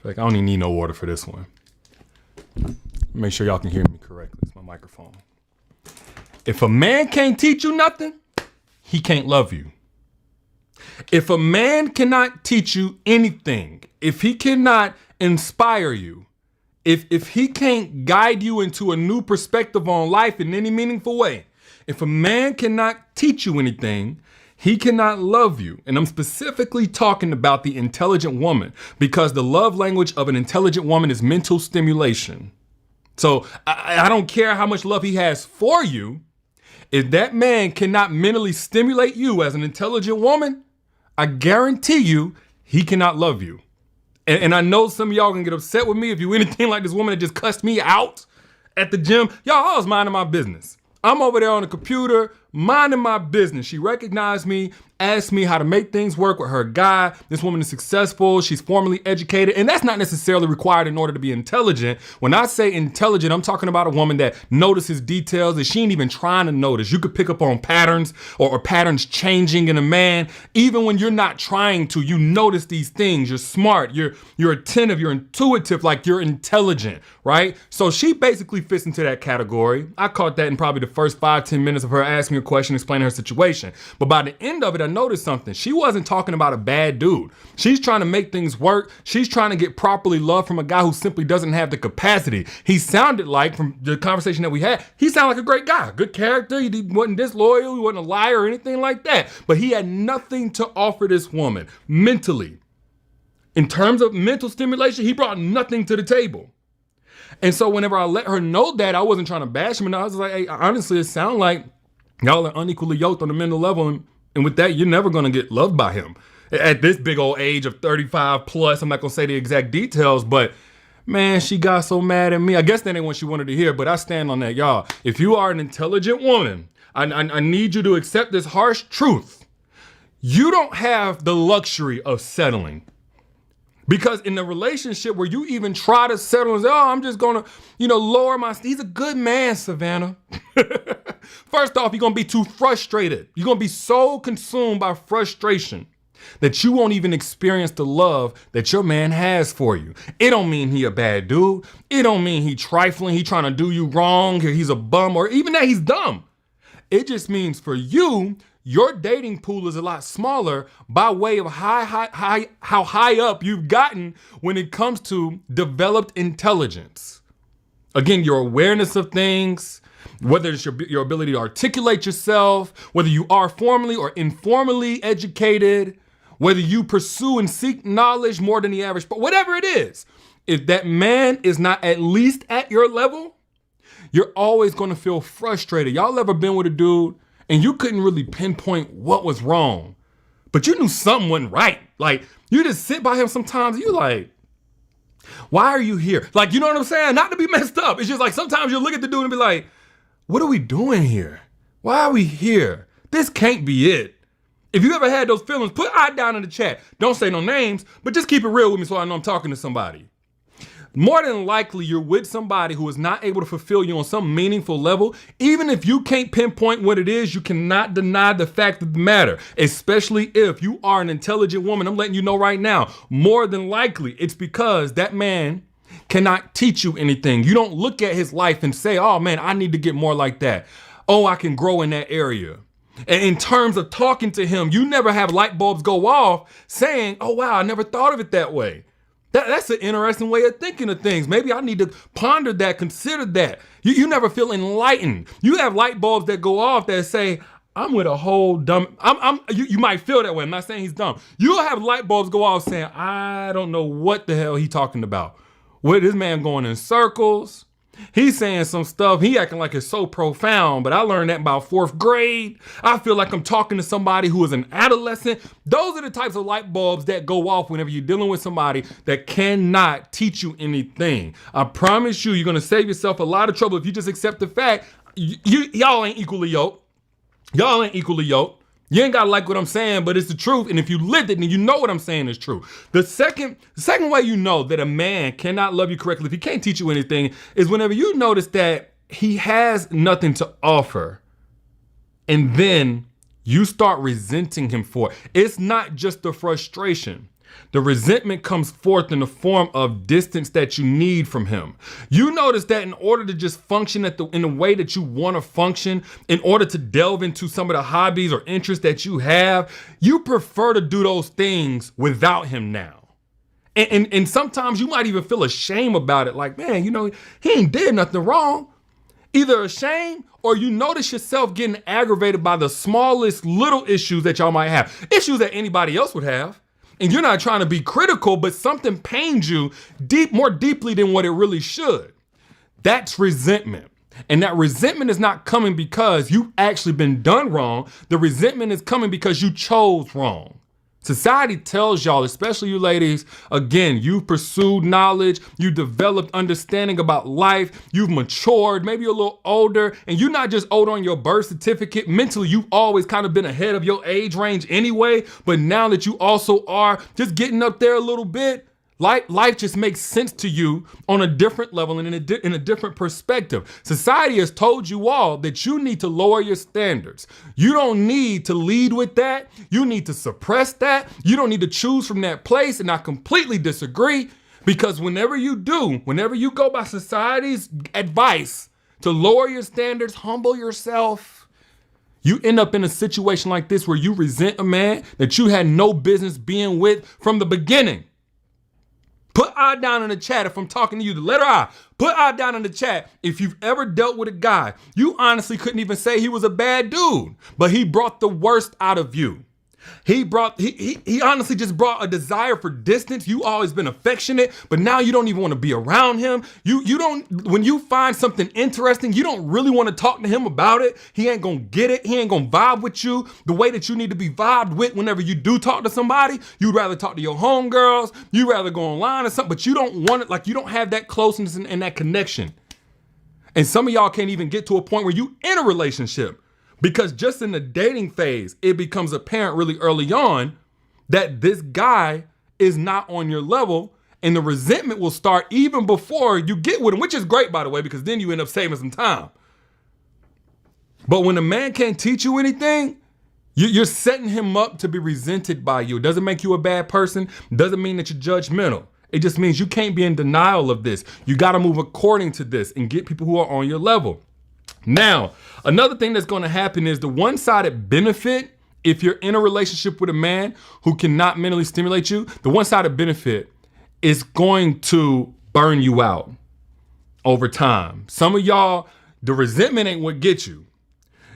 Like, I don't even need no water for this one. Make sure y'all can hear me correctly. It's my microphone. If a man can't teach you nothing, he can't love you. If a man cannot teach you anything, if he cannot inspire you, if he can't guide you into a new perspective on life in any meaningful way, if a man cannot teach you anything, he cannot love you. And I'm specifically talking about the intelligent woman, because the love language of an intelligent woman is mental stimulation. So I don't care how much love he has for you. If that man cannot mentally stimulate you as an intelligent woman, I guarantee you he cannot love you. And I know some of y'all can get upset with me if you anything like this woman that just cussed me out at the gym. Y'all, I was minding my business. I'm over there on the computer, minding my business. She recognized me, asked me how to make things work with her guy. This woman is successful. She's formally educated. And that's not necessarily required in order to be intelligent. When I say intelligent, I'm talking about a woman that notices details that she ain't even trying to notice. You could pick up on patterns or patterns changing in a man. Even when you're not trying to, you notice these things. You're smart. You're attentive. You're intuitive. Like, you're intelligent, right? So she basically fits into that category. I caught that in probably the first 5-10 minutes of her asking a question, explaining her situation. But by the end of it, I noticed something. She wasn't talking about a bad dude. She's trying to make things work. She's trying to get properly loved from a guy who simply doesn't have the capacity. He sounded like, from the conversation that we had, he sounded like a great guy, good character. He wasn't disloyal. He wasn't a liar or anything like that. But he had nothing to offer this woman mentally. In terms of mental stimulation, he brought nothing to the table. And so whenever I let her know that, I wasn't trying to bash him. And I was like, hey, honestly, it sounds like y'all are unequally yoked on the mental level. And with that, you're never going to get loved by him. At this big old age of 35 plus, I'm not going to say the exact details, but man, she got so mad at me. I guess that ain't what she wanted to hear, but I stand on that, y'all. If you are an intelligent woman, I need you to accept this harsh truth. You don't have the luxury of settling. Because in the relationship where you even try to settle and say, oh, I'm just gonna, lower my, he's a good man, Savannah. First off, you're gonna be too frustrated. You're gonna be so consumed by frustration that you won't even experience the love that your man has for you. It don't mean he a bad dude. It don't mean he trifling, he trying to do you wrong, or he's a bum, or even that he's dumb. It just means for you, your dating pool is a lot smaller by way of how high up you've gotten when it comes to developed intelligence. Again, your awareness of things, whether it's your ability to articulate yourself, whether you are formally or informally educated, whether you pursue and seek knowledge more than the average, but whatever it is, if that man is not at least at your level, you're always going to feel frustrated. Y'all ever been with a dude and you couldn't really pinpoint what was wrong, but you knew something wasn't right? Like, you just sit by him sometimes and you like, why are you here? Like, you know what I'm saying? Not to be messed up. It's just like, sometimes you look at the dude and be like, what are we doing here? Why are we here? This can't be it. If you ever had those feelings, put I down in the chat. Don't say no names, but just keep it real with me so I know I'm talking to somebody. More than likely, you're with somebody who is not able to fulfill you on some meaningful level. Even if you can't pinpoint what it is, you cannot deny the fact of the matter, especially if you are an intelligent woman. I'm letting you know right now, more than likely, it's because that man cannot teach you anything. You don't look at his life and say, oh man, I need to get more like that. Oh, I can grow in that area. And in terms of talking to him, you never have light bulbs go off saying, oh wow, I never thought of it that way. That's an interesting way of thinking of things. Maybe I need to ponder that, consider that. You never feel enlightened. You have light bulbs that go off that say, I'm with a whole dumb, you might feel that way. I'm not saying he's dumb. You'll have light bulbs go off saying, I don't know what the hell he talking about. What, this man going in circles? He's saying some stuff, he acting like it's so profound, but I learned that in about 4th grade. I feel like I'm talking to somebody who is an adolescent. Those are the types of light bulbs that go off whenever you're dealing with somebody that cannot teach you anything. I promise you, you're gonna save yourself a lot of trouble if you just accept the fact y'all ain't equally yoked. Y'all ain't equally yoked. You ain't gotta like what I'm saying, but it's the truth. And if you lived it, then you know what I'm saying is true. The second way you know that a man cannot love you correctly, if he can't teach you anything, is whenever you notice that he has nothing to offer, and then you start resenting him for it. It's not just the frustration. The resentment comes forth in the form of distance that you need from him. You notice that in order to just function in the way that you want to function, in order to delve into some of the hobbies or interests that you have, you prefer to do those things without him now. And sometimes you might even feel ashamed about it. Like, man, he ain't did nothing wrong. Either ashamed or you notice yourself getting aggravated by the smallest little issues that y'all might have. Issues that anybody else would have. And you're not trying to be critical, but something pains you more deeply than what it really should. That's resentment. And that resentment is not coming because you've actually been done wrong. The resentment is coming because you chose wrong. Society tells y'all, especially you ladies, again, you've pursued knowledge, you developed understanding about life, you've matured, maybe you're a little older, and you're not just older on your birth certificate. Mentally, you've always kind of been ahead of your age range anyway, but now that you also are just getting up there a little bit, life just makes sense to you on a different level and in a different perspective. Society has told you all that you need to lower your standards. You don't need to lead with that. You need to suppress that. You don't need to choose from that place. And I completely disagree, because whenever you go by society's advice to lower your standards, humble yourself, you end up in a situation like this where you resent a man that you had no business being with from the beginning. Put I down in the chat if I'm talking to you, the letter I. Put I down in the chat if you've ever dealt with a guy. You honestly couldn't even say he was a bad dude, but he brought the worst out of you. He honestly just brought a desire for distance. You always been affectionate, but now you don't even want to be around him. When you find something interesting, you don't really want to talk to him about it. He ain't gonna get it. He ain't gonna vibe with you the way that you need to be vibed with whenever you do talk to somebody. You'd rather talk to your homegirls. You'd rather go online or something, but you don't want it. Like, you don't have that closeness and that connection. And some of y'all can't even get to a point where you in a relationship. Because just in the dating phase, it becomes apparent really early on that this guy is not on your level, and the resentment will start even before you get with him, which is great, by the way, because then you end up saving some time. But when a man can't teach you anything, you're setting him up to be resented by you. It doesn't make you a bad person. Doesn't mean that you're judgmental. It just means you can't be in denial of this. You got to move according to this and get people who are on your level. Now, another thing that's going to happen is the one-sided benefit. If you're in a relationship with a man who cannot mentally stimulate you, the one-sided benefit is going to burn you out over time. Some of y'all, the resentment ain't what gets you.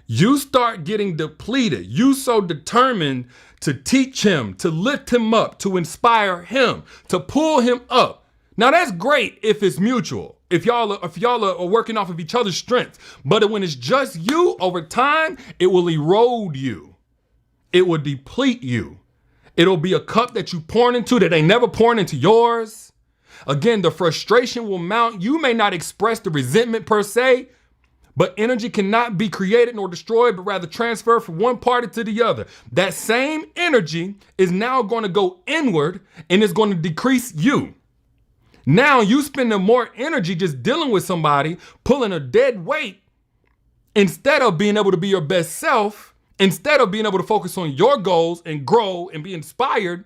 You start getting depleted. You so determined to teach him, to lift him up, to inspire him, to pull him up. Now that's great if it's mutual. If y'all are working off of each other's strengths. But when it's just you, over time, it will erode you. It will deplete you. It'll be a cup that you pour into that they never poured into yours. Again, the frustration will mount. You may not express the resentment per se, but energy cannot be created nor destroyed, but rather transferred from one party to the other. That same energy is now going to go inward and is going to decrease you. Now you spending more energy just dealing with somebody, pulling a dead weight, instead of being able to be your best self, instead of being able to focus on your goals and grow and be inspired,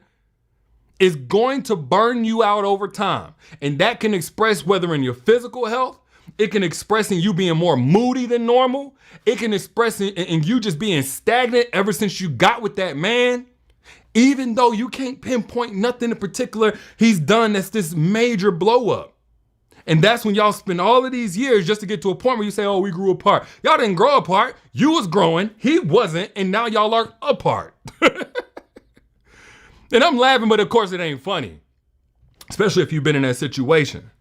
is going to burn you out over time. And that can express whether in your physical health, it can express in you being more moody than normal. It can express in you just being stagnant ever since you got with that man. Even though you can't pinpoint nothing in particular he's done that's this major blow up. And that's when y'all spend all of these years just to get to a point where you say, oh, we grew apart. Y'all didn't grow apart. You was growing, he wasn't, and now y'all are apart. And I'm laughing, but of course it ain't funny, especially if you've been in that situation.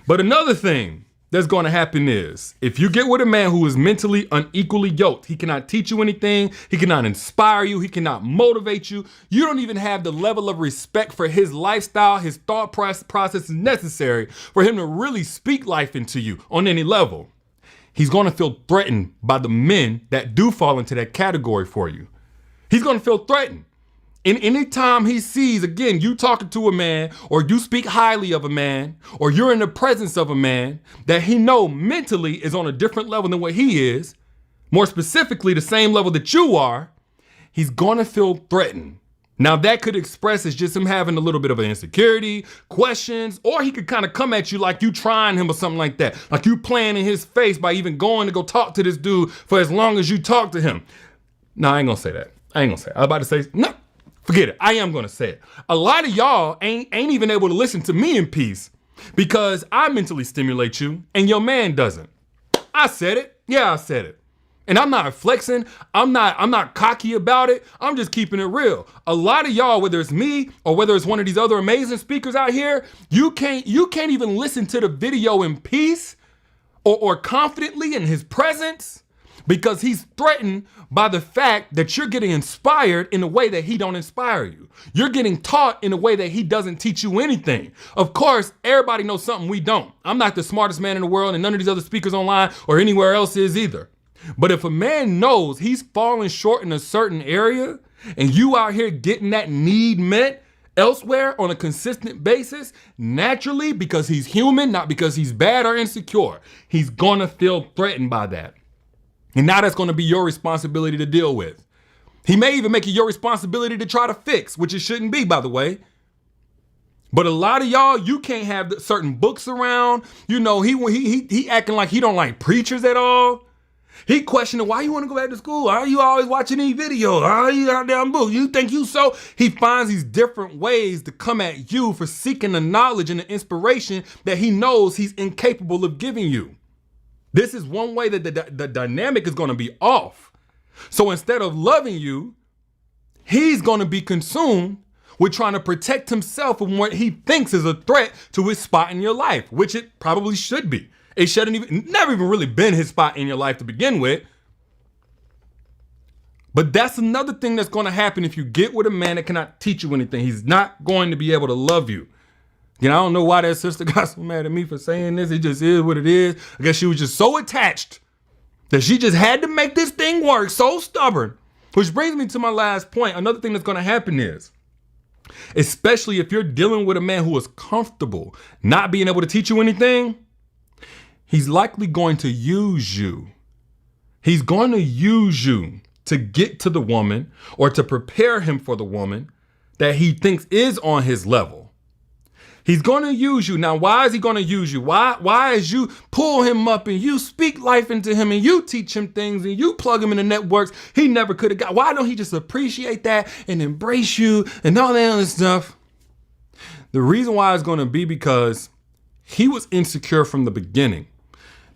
But another thing that's going to happen is if you get with a man who is mentally unequally yoked, he cannot teach you anything. He cannot inspire you. He cannot motivate you. You don't even have the level of respect for his lifestyle, his thought process is necessary for him to really speak life into you on any level. He's going to feel threatened by the men that do fall into that category for you. He's going to feel threatened. And anytime he sees, again, you talking to a man, or you speak highly of a man, or you're in the presence of a man that he know mentally is on a different level than what he is, more specifically the same level that you are, he's gonna feel threatened. Now that could express as just him having a little bit of an insecurity, questions, or he could kind of come at you like you trying him or something like that. Like you playing in his face by even going to go talk to this dude for as long as you talk to him. No, I ain't gonna say that. I was about to say, no, forget it. I am gonna say it. A lot of y'all ain't even able to listen to me in peace because I mentally stimulate you and your man doesn't. I said it. Yeah, I said it. And I'm not flexing. I'm not cocky about it. I'm just keeping it real. A lot of y'all, whether it's me or whether it's one of these other amazing speakers out here, you can't even listen to the video in peace or confidently in his presence because he's threatened by the fact that you're getting inspired in a way that he don't inspire you. You're getting taught in a way that he doesn't teach you anything. Of course, everybody knows something we don't. I'm not the smartest man in the world and none of these other speakers online or anywhere else is either. But if a man knows he's falling short in a certain area and you out here getting that need met elsewhere on a consistent basis, naturally, because he's human, not because he's bad or insecure, he's gonna feel threatened by that. And now that's gonna be your responsibility to deal with. He may even make it your responsibility to try to fix, which it shouldn't be, by the way. But a lot of y'all, you can't have certain books around. You know, he acting like he don't like preachers at all. He questioning why you want to go back to school. Why are you always watching these videos? Why are you out there on books? You think you so? He finds these different ways to come at you for seeking the knowledge and the inspiration that he knows he's incapable of giving you. This is one way that the dynamic is going to be off. So instead of loving you, he's going to be consumed with trying to protect himself from what he thinks is a threat to his spot in your life, which it probably should be. It never even really been his spot in your life to begin with. But that's another thing that's going to happen if you get with a man that cannot teach you anything. He's not going to be able to love you. You know, I don't know why that sister got so mad at me for saying this. It just is what it is. I guess she was just so attached that she just had to make this thing work, so stubborn. Which brings me to my last point. Another thing that's going to happen is, especially if you're dealing with a man who is comfortable not being able to teach you anything, he's likely going to use you. He's going to use you to get to the woman or to prepare him for the woman that he thinks is on his level. He's going to use you. Now, why is he going to use you? Why is you pull him up and you speak life into him and you teach him things and you plug him in the networks he never could have got? Why don't he just appreciate that and embrace you and all that other stuff? The reason why is going to be because he was insecure from the beginning.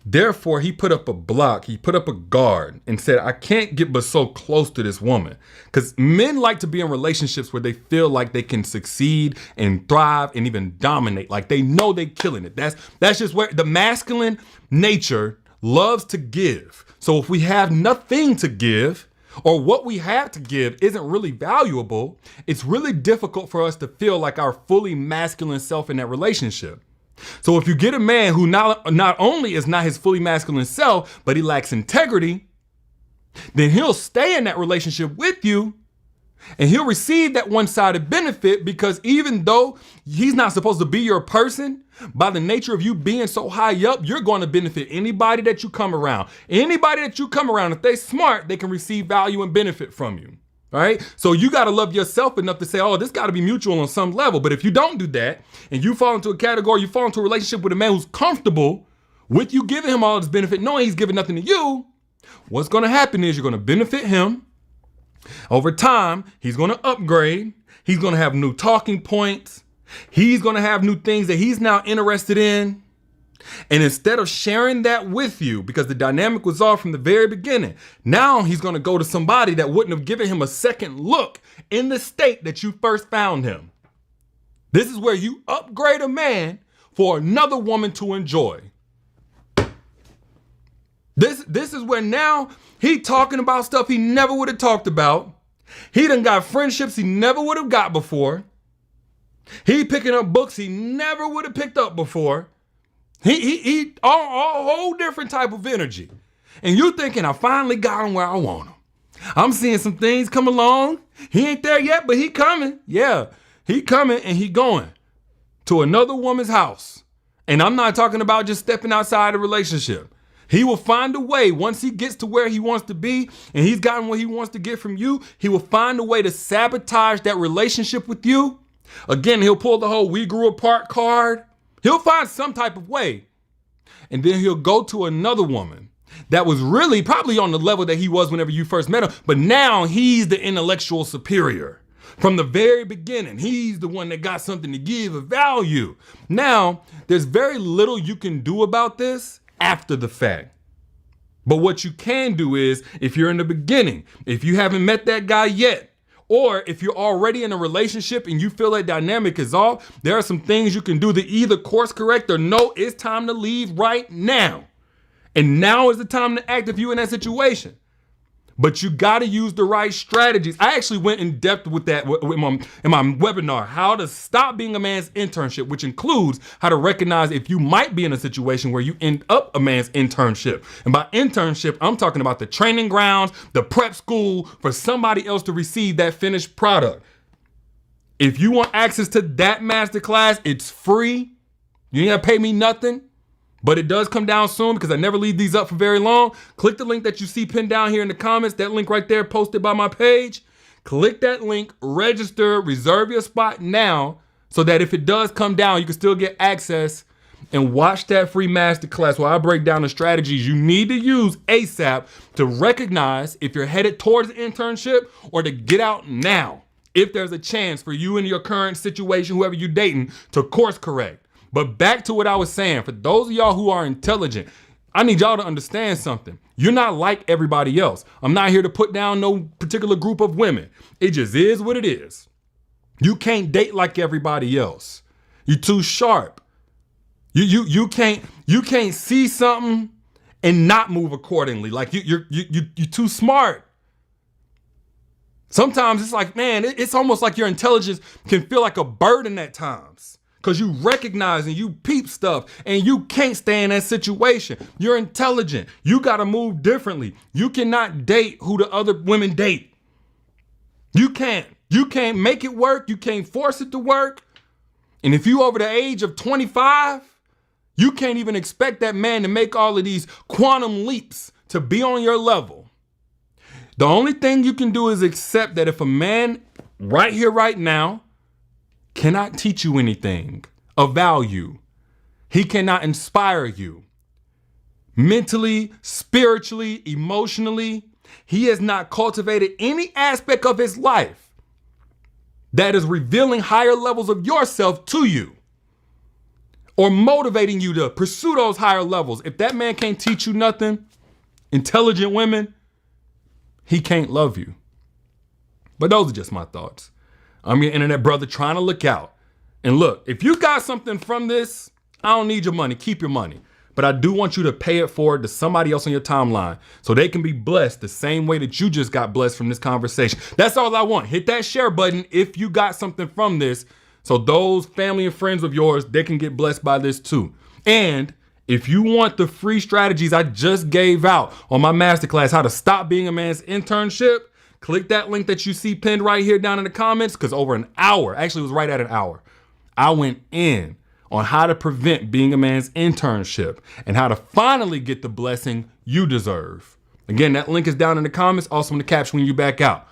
Therefore, he put up a block, he put up a guard and said, I can't get but so close to this woman. Because men like to be in relationships where they feel like they can succeed and thrive and even dominate. Like they know they're killing it. That's just where the masculine nature loves to give. So if we have nothing to give, or what we have to give isn't really valuable, it's really difficult for us to feel like our fully masculine self in that relationship. So if you get a man who not only is not his fully masculine self, but he lacks integrity, then he'll stay in that relationship with you and he'll receive that one-sided benefit because even though he's not supposed to be your person, by the nature of you being so high up, you're going to benefit anybody that you come around. Anybody that you come around, if they're smart, they can receive value and benefit from you. All right. So you got to love yourself enough to say, oh, this got to be mutual on some level. But if you don't do that and you fall into a category, you fall into a relationship with a man who's comfortable with you giving him all this benefit, knowing he's giving nothing to you, what's going to happen is you're going to benefit him. Over time, he's going to upgrade. He's going to have new talking points. He's going to have new things that he's now interested in. And instead of sharing that with you, because the dynamic was off from the very beginning, now he's going to go to somebody that wouldn't have given him a second look in the state that you first found him. This is where you upgrade a man for another woman to enjoy. This is where now he talking about stuff he never would have talked about. He done got friendships he never would have got before. He picking up books he never would have picked up before. He a whole different type of energy. And you thinking, I finally got him where I want him. I'm seeing some things come along. He ain't there yet, but he coming. Yeah, he coming and he going to another woman's house. And I'm not talking about just stepping outside a relationship. He will find a way once he gets to where he wants to be and he's gotten what he wants to get from you. He will find a way to sabotage that relationship with you. Again, he'll pull the whole "we grew apart" card. He'll find some type of way. And then he'll go to another woman that was really probably on the level that he was whenever you first met him. But now he's the intellectual superior. From the very beginning, he's the one that got something to give, a value. Now, there's very little you can do about this after the fact. But what you can do is, if you're in the beginning, if you haven't met that guy yet, or if you're already in a relationship and you feel that dynamic is off, there are some things you can do to either course correct or no, it's time to leave right now. And now is the time to act if you're in that situation. But you got to use the right strategies. I actually went in depth with that in my webinar, how to stop being a man's internship, which includes how to recognize if you might be in a situation where you end up a man's internship. And by internship, I'm talking about the training grounds, the prep school for somebody else to receive that finished product. If you want access to that masterclass, it's free. You ain't got to pay me nothing. But it does come down soon because I never leave these up for very long. Click the link that you see pinned down here in the comments. That link right there posted by my page. Click that link, register, reserve your spot now so that if it does come down, you can still get access and watch that free masterclass where I break down the strategies you need to use ASAP to recognize if you're headed towards an internship or to get out now. If there's a chance for you in your current situation, whoever you're dating, to course correct. But back to what I was saying, for those of y'all who are intelligent, I need y'all to understand something. You're not like everybody else. I'm not here to put down no particular group of women. It just is what it is. You can't date like everybody else. You're too sharp. You can't see something and not move accordingly. Like you're too smart. Sometimes it's like, man, it's almost like your intelligence can feel like a burden at times. Because you recognize and you peep stuff and you can't stay in that situation. You're intelligent. You got to move differently. You cannot date who the other women date. You can't. You can't make it work. You can't force it to work. And if you over the age of 25, you can't even expect that man to make all of these quantum leaps to be on your level. The only thing you can do is accept that if a man right here, right now, cannot teach you anything of value, he cannot inspire you mentally, spiritually, emotionally, he has not cultivated any aspect of his life that is revealing higher levels of yourself to you or motivating you to pursue those higher levels. If that man can't teach you nothing, intelligent women, he can't love you. But those are just my thoughts. I'm your internet brother trying to look out. And look, if you got something from this, I don't need your money. Keep your money. But I do want you to pay it forward to somebody else on your timeline so they can be blessed the same way that you just got blessed from this conversation. That's all I want. Hit that share button if you got something from this so those family and friends of yours, they can get blessed by this too. And if you want the free strategies I just gave out on my masterclass, how to stop being a man's internship, click that link that you see pinned right here down in the comments, because over an hour, actually it was right at an hour, I went in on how to prevent being a man's internship and how to finally get the blessing you deserve. Again, that link is down in the comments, also in the caption when you back out.